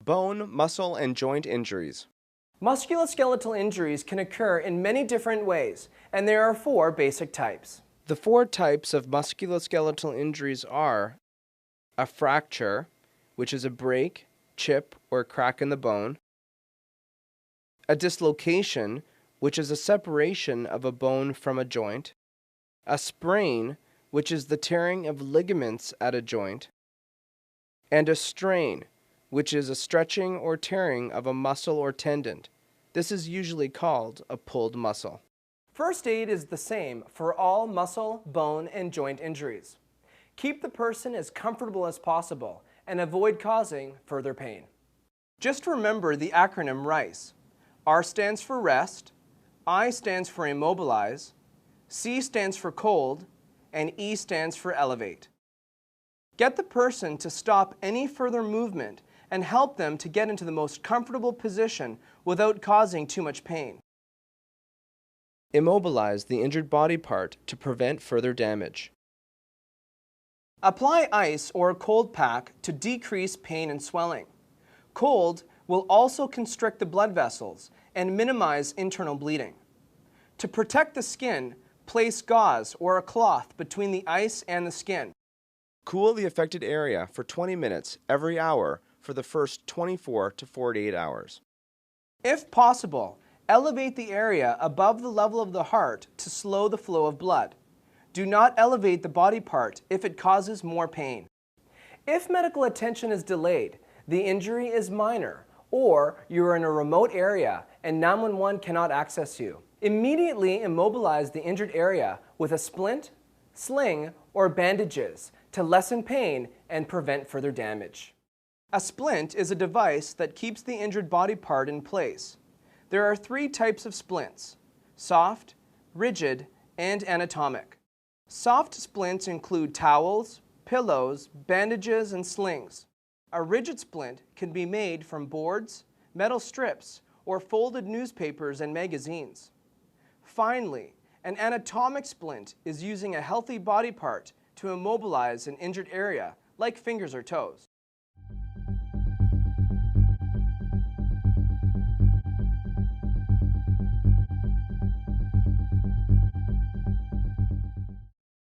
Bone, muscle, and joint injuries. Musculoskeletal injuries can occur in many different ways, and there are four basic types. The four types of musculoskeletal injuries are a fracture, which is a break, chip, or crack in the bone; a dislocation, which is a separation of a bone from a joint; a sprain, which is the tearing of ligaments at a joint; and a strain, which is a stretching or tearing of a muscle or tendon. This is usually called a pulled muscle. First aid is the same for all muscle, bone, and joint injuries. Keep the person as comfortable as possible and avoid causing further pain. Just remember the acronym RICE. R stands for rest, I stands for immobilize, C stands for cold, and E stands for elevate. Get the person to stop any further movement and help them to get into the most comfortable position without causing too much pain. Immobilize the injured body part to prevent further damage. Apply ice or a cold pack to decrease pain and swelling. Cold will also constrict the blood vessels and minimize internal bleeding. To protect the skin, place gauze or a cloth between the ice and the skin. Cool the affected area for 20 minutes every hour for the first 24 to 48 hours. If possible, elevate the area above the level of the heart to slow the flow of blood. Do not elevate the body part if it causes more pain. If medical attention is delayed, the injury is minor, or you are in a remote area and 911 cannot access you, immediately immobilize the injured area with a splint, sling, or bandages to lessen pain and prevent further damage. A splint is a device that keeps the injured body part in place. There are three types of splints: soft, rigid, and anatomic. Soft splints include towels, pillows, bandages, and slings. A rigid splint can be made from boards, metal strips, or folded newspapers and magazines. Finally, an anatomic splint is using a healthy body part to immobilize an injured area, like fingers or toes.